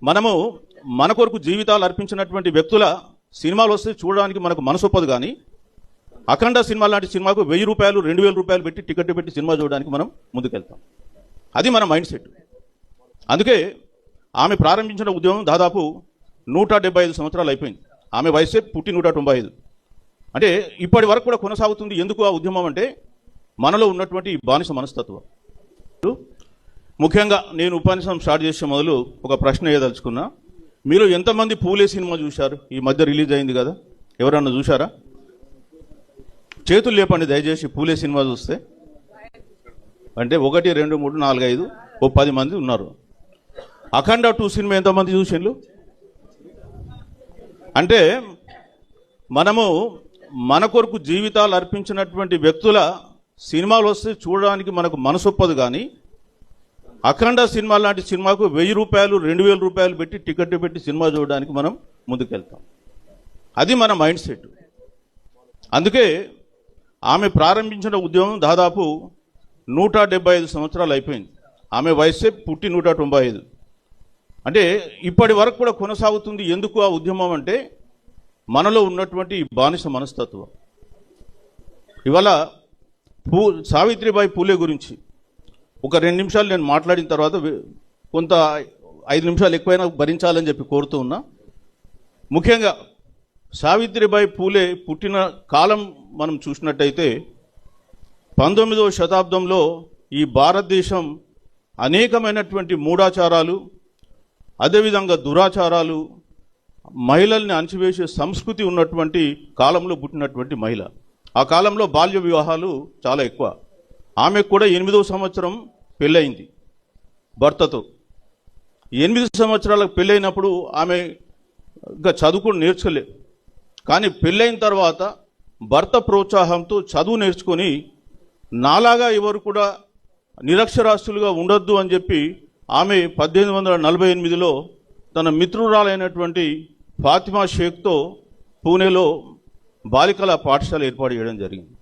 మనము మన కొరకు జీవితాలు అర్పించినటువంటి వ్యక్తుల సినిమాలు వస్తే చూడడానికి మనకు మనసొప్పదు. కానీ అఖండ సినిమా లాంటి సినిమాకు 1000 రూపాయలు 2000 రూపాయలు పెట్టి టికెట్ పెట్టి సినిమా చూడడానికి మనం ముందుకెళ్తాం. అది మన మైండ్ సెట్. అందుకే ఆమె ప్రారంభించిన ఉద్యమం దాదాపు 175 సంవత్సరాలు అయిపోయింది. ఆమె వయసే పుట్టి 195. అంటే ఇప్పటి వరకు కూడా కొనసాగుతుంది. ఎందుకు ఆ ఉద్యమం అంటే మనలో ఉన్నటువంటి బానిస మనస్తత్వం. ముఖ్యంగా నేను ఉపన్యాసం స్టార్ట్ చేసే మొదలు ఒక ప్రశ్న వేయదలుచుకున్నా. మీరు ఎంతమంది పూలే సినిమా చూశారు? ఈ మధ్య రిలీజ్ అయింది కదా, ఎవరన్నా చూశారా? చేతులు లేపండి దయచేసి. పూలే సినిమా చూస్తే అంటే 1 2 3 4 5 ఓ 10 మంది ఉన్నారు. అఖండ 2 సినిమా ఎంతమంది చూసిండ్రు? అంటే మనము మన కొరకు జీవితాలు అర్పించినటువంటి వ్యక్తుల సినిమాలు వస్తే చూడడానికి మనకు మనసొప్పదు. కానీ అఖండ సినిమా లాంటి సినిమాకు 1000 రూపాయలు 2000 రూపాయలు పెట్టి టికెట్ పెట్టి సినిమా చూడడానికి మనం ముందుకెళ్తాం. అది మన మైండ్ సెట్. అందుకే ఆమె ప్రారంభించిన ఉద్యమం దాదాపు 175 సంవత్సరాలు అయిపోయింది. ఆమె వయసే పుట్టి 195. అంటే ఇప్పటి వరకు కూడా కొనసాగుతుంది. ఎందుకు ఆ ఉద్యమం అంటే మనలో ఉన్నటువంటి బానిస మనస్తత్వం. ఇవాళ సావిత్రిబాయి పూలే గురించి ఒక 2 నిమిషాలు నేను మాట్లాడిన తర్వాత కొంత 5 నిమిషాలు ఎక్కువైనా భరించాలని చెప్పి కోరుతూ ఉన్నా. ముఖ్యంగా సావిత్రిబాయి పూలే పుట్టిన కాలం మనం చూసినట్టయితే 19వ శతాబ్దంలో ఈ భారతదేశం అనేకమైనటువంటి మూఢాచారాలు, అదేవిధంగా దురాచారాలు, మహిళల్ని అణచివేసే సంస్కృతి ఉన్నటువంటి కాలంలో పుట్టినటువంటి మహిళ. ఆ కాలంలో బాల్య వివాహాలు చాలా ఎక్కువ. ఆమెకు కూడా 8వ సంవత్సరం పెళ్ళయింది భర్తతో. 8 సంవత్సరాలకు పెళ్ళైనప్పుడు ఆమె ఇంకా చదువుకుని నేర్చుకోలేదు. కానీ పెళ్ళైన తర్వాత భర్త ప్రోత్సాహంతో చదువు నేర్చుకొని నాలాగా ఎవరు కూడా నిరక్షరాస్యులుగా ఉండొద్దు అని చెప్పి ఆమె 1848లో తన మిత్రురాలైనటువంటి ఫాతిమా షేక్తో పూణేలో బాలికల పాఠశాల ఏర్పాటు చేయడం జరిగింది.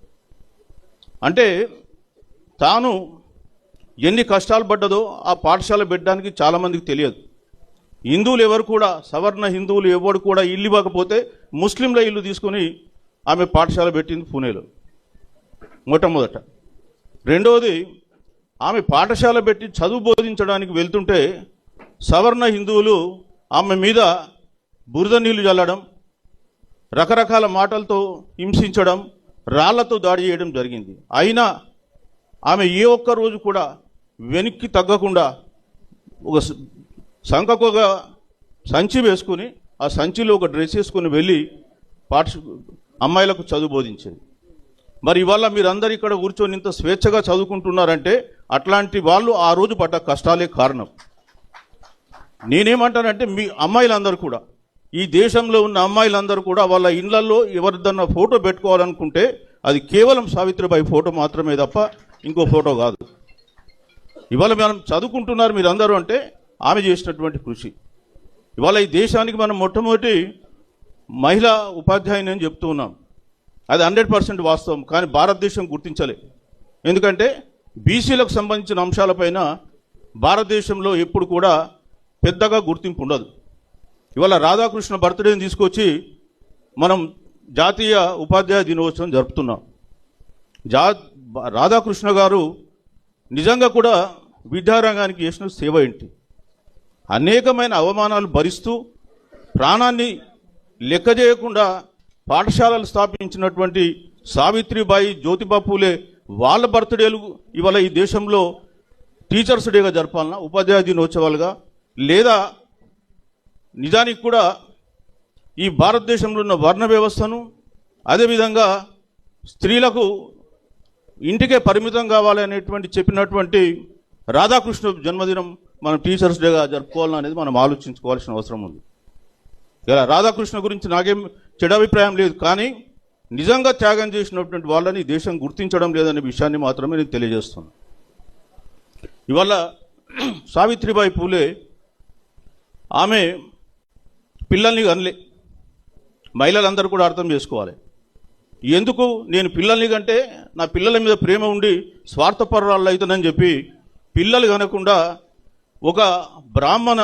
అంటే తాను ఎన్ని కష్టాలు పడ్డదో ఆ పాఠశాల పెట్టడానికి చాలామందికి తెలియదు. హిందువులు ఎవరు కూడా, సవర్ణ హిందువులు ఎవరు కూడా ఇల్లు ఇవ్వకపోతే ముస్లింల ఇల్లు తీసుకొని ఆమె పాఠశాల పెట్టింది పూణేలో మొట్టమొదట. రెండవది, ఆమె పాఠశాల పెట్టి చదువు బోధించడానికి వెళ్తుంటే సవర్ణ హిందువులు ఆమె మీద బురద నీళ్లు చల్లడం, రకరకాల మాటలతో హింసించడం, రాళ్లతో దాడి చేయడం జరిగింది. అయినా ఆమె ఏ ఒక్క రోజు కూడా వెనక్కి తగ్గకుండా ఒక సంఖకొక సంచి వేసుకుని ఆ సంచిలో ఒక డ్రెస్ వేసుకుని వెళ్ళి అమ్మాయిలకు చదువు బోధించేది. మరి ఇవాళ మీరందరూ ఇక్కడ కూర్చొని ఇంత స్వేచ్ఛగా చదువుకుంటున్నారంటే అట్లాంటి వాళ్ళు ఆ రోజు పడ్డ కష్టాలే కారణం. నేనేమంటానంటే మీ అమ్మాయిలందరూ కూడా, ఈ దేశంలో ఉన్న అమ్మాయిలందరూ కూడా వాళ్ళ ఇళ్లలో ఎవరిదన్నా ఫోటో పెట్టుకోవాలనుకుంటే అది కేవలం సావిత్రిబాయి ఫోటో మాత్రమే తప్ప ఇంకో ఫోటో కాదు. ఇవాళ మనం చదువుకుంటున్నారు మీరందరూ అంటే ఆమె చేసినటువంటి కృషి. ఇవాళ ఈ దేశానికి మనం మొట్టమొదటి మహిళా ఉపాధ్యాయుని అని చెప్తూ ఉన్నాం. అది 100% వాస్తవం. కానీ భారతదేశం గుర్తించలే. ఎందుకంటే బీసీలకు సంబంధించిన అంశాలపైన భారతదేశంలో ఎప్పుడు కూడా పెద్దగా గుర్తింపు ఉండదు. ఇవాళ రాధాకృష్ణ బర్త్డేని తీసుకొచ్చి మనం జాతీయ ఉపాధ్యాయ దినోత్సవం జరుపుతున్నాం. రాధాకృష్ణ గారు నిజంగా కూడా విద్యారంగానికి చేసిన సేవ ఏంటి? అనేకమైన అవమానాలు భరిస్తూ ప్రాణాన్ని లెక్క చేయకుండా పాఠశాలలు స్థాపించినటువంటి సావిత్రిబాయి, జ్యోతిబా పూలే వాళ్ళ బర్త్డేలు ఇవాళ ఈ దేశంలో టీచర్స్ డేగా జరపాలన్నా, ఉపాధ్యాయ దినోత్సవాలుగా, లేదా నిజానికి కూడా ఈ భారతదేశంలో ఉన్న వర్ణ వ్యవస్థను, అదేవిధంగా స్త్రీలకు ఇంటికే పరిమితం కావాలి అనేటువంటి చెప్పినటువంటి రాధాకృష్ణ జన్మదినం మనం టీచర్స్ డేగా జరుపుకోవాలని అనేది మనం ఆలోచించుకోవాల్సిన అవసరం ఉంది. ఇలా రాధాకృష్ణ గురించి నాకేం చెడు అభిప్రాయం లేదు. కానీ నిజంగా త్యాగం చేసినటువంటి వాళ్ళని దేశం గుర్తించడం లేదనే విషయాన్ని మాత్రమే నేను తెలియజేస్తున్నాను. ఇవాళ సావిత్రిబాయి పూలే ఆమె పిల్లల్ని కనలే. మహిళలందరూ కూడా అర్థం చేసుకోవాలి. ఎందుకు నేను పిల్లల్ని కంటే నా పిల్లల మీద ప్రేమ ఉండి స్వార్థపరురాళ్ళు అవుతానని చెప్పి పిల్లలు కనకుండా ఒక బ్రాహ్మణ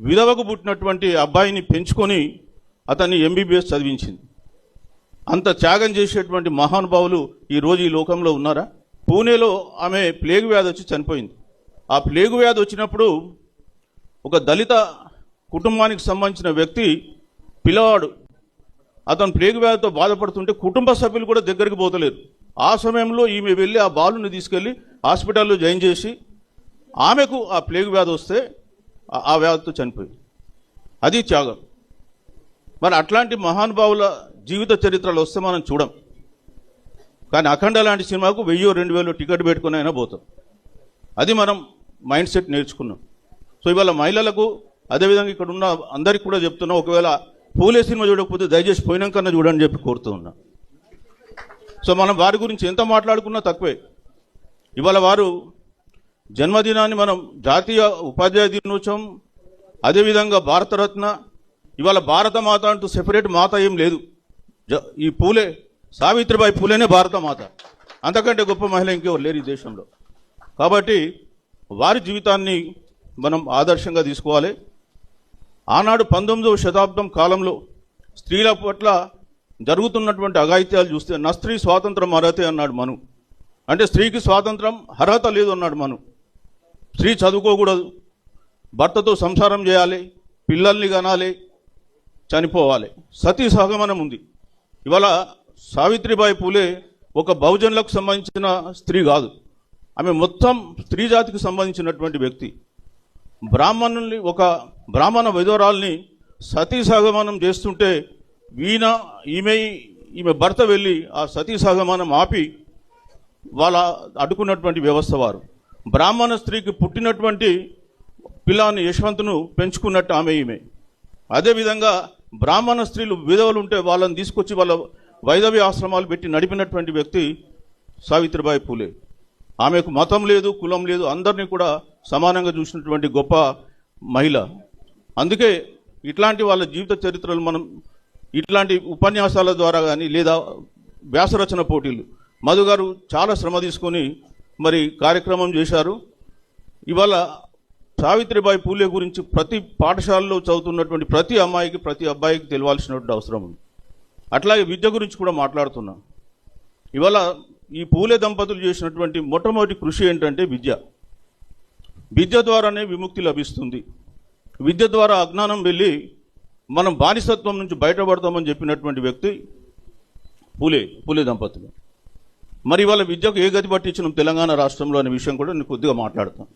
విధవకు పుట్టినటువంటి అబ్బాయిని పెంచుకొని అతన్ని ఎంబీబీఎస్ చదివించింది. అంత త్యాగం చేసేటువంటి మహానుభావులు ఈరోజు ఈ లోకంలో ఉన్నారా? పూణేలో ఆమె ప్లేగు వ్యాధి వచ్చి చనిపోయింది. ఆ ప్లేగు వ్యాధి వచ్చినప్పుడు ఒక దళిత కుటుంబానికి సంబంధించిన వ్యక్తి పిల్లవాడు అతను ప్లేగు వ్యాధితో బాధపడుతుంటే కుటుంబ సభ్యులు కూడా దగ్గరికి పోతలేరు. ఆ సమయంలో ఈమె వెళ్ళి ఆ బాలుని తీసుకెళ్ళి హాస్పిటల్లో జాయిన్ చేసి ఆమెకు ఆ ప్లేగు వ్యాధి వస్తే ఆ వ్యాధితో చనిపోయింది. అది త్యాగం. మరి అట్లాంటి మహానుభావుల జీవిత చరిత్రలు వస్తే మనం చూడం. కానీ అఖండ లాంటి సినిమాకు 1000-2000 టికెట్ పెట్టుకుని అయినా పోతాం. అది మనం మైండ్ సెట్ నేర్చుకున్నాం. సో ఇవాళ మహిళలకు అదేవిధంగా ఇక్కడ ఉన్న అందరికీ కూడా చెప్తున్నా, ఒకవేళ పూలే సినిమా చూడకపోతే దయచేసి పోయినాకన్నా చూడని చెప్పి కోరుతూ ఉన్నా. సో మనం వారి గురించి ఎంత మాట్లాడుకున్నా తక్కువే. ఇవాళ వారు జన్మదినాన్ని మనం జాతీయ ఉపాధ్యాయ దినోత్సవం, అదేవిధంగా భారతరత్న, ఇవాళ భారత మాత అంటూ సెపరేట్ మాత ఏం లేదు. ఈ పూలే, సావిత్రిబాయి పూలేనే భారత మాత. అంతకంటే గొప్ప మహిళ ఇంకెవరు లేరు ఈ దేశంలో. కాబట్టి వారి జీవితాన్ని మనం ఆదర్శంగా తీసుకోవాలి. ఆనాడు 19వ శతాబ్దం కాలంలో స్త్రీల పట్ల జరుగుతున్నటువంటి అఘాయిత్యాలు చూస్తే నా స్త్రీ స్వాతంత్రం అర్హతే అన్నాడు మను. అంటే స్త్రీకి స్వాతంత్రం అర్హత లేదు అన్నాడు మను. స్త్రీ చదువుకోకూడదు, భర్తతో సంసారం చేయాలి, పిల్లల్ని కనాలి, చనిపోవాలి. సతీ సహగమనం ఉంది. ఇవాళ సావిత్రిబాయి పూలే ఒక బహుజనులకు సంబంధించిన స్త్రీ కాదు, ఆమె మొత్తం స్త్రీ జాతికి సంబంధించినటువంటి వ్యక్తి. బ్రాహ్మణుల్ని, ఒక బ్రాహ్మణ విధవరాల్ని సతీ సహగమనం చేస్తుంటే ఈమె భర్త వెళ్ళి ఆ సతీ సహగమనం ఆపి వాళ్ళ అడ్డుకున్నటువంటి వ్యవస్థ వారు. బ్రాహ్మణ స్త్రీకి పుట్టినటువంటి పిల్లాన్ని యశ్వంతును పెంచుకున్నట్టు ఈమె. అదేవిధంగా బ్రాహ్మణ స్త్రీలు విధవలు ఉంటే వాళ్ళని తీసుకొచ్చి వాళ్ళ వైదవ్య ఆశ్రమాలు పెట్టి నడిపినటువంటి వ్యక్తి సావిత్రిబాయి పూలే. ఆమెకు మతం లేదు, కులం లేదు, అందరినీ కూడా సమానంగా చూసినటువంటి గొప్ప మహిళ. అందుకే ఇట్లాంటి వాళ్ళ జీవిత చరిత్రలు మనం ఇట్లాంటి ఉపన్యాసాల ద్వారా కానీ లేదా వ్యాసరచన పోటీలు, మధు గారు చాలా శ్రమ తీసుకొని మరి కార్యక్రమం చేశారు. ఇవాళ సావిత్రిబాయి పూలే గురించి ప్రతి పాఠశాలలో చదువుతున్నటువంటి ప్రతి అమ్మాయికి, ప్రతి అబ్బాయికి తెలియాల్సినటువంటి అవసరం ఉంది. అట్లాగే విద్య గురించి కూడా మాట్లాడుతున్నాం. ఇవాళ ఈ పూలే దంపతులు చేసినటువంటి మొట్టమొదటి కృషి ఏంటంటే విద్య. విద్య ద్వారానే విముక్తి లభిస్తుంది. విద్య ద్వారా అజ్ఞానం వెళ్ళి మనం బానిసత్వం నుంచి బయటపడతామని చెప్పినటువంటి వ్యక్తి పూలే దంపతులు. మరి ఇవాళ విద్యకు ఏ గతి పట్టించినాం తెలంగాణ రాష్ట్రంలో అనే విషయం కూడా నేను కొద్దిగా మాట్లాడతాను.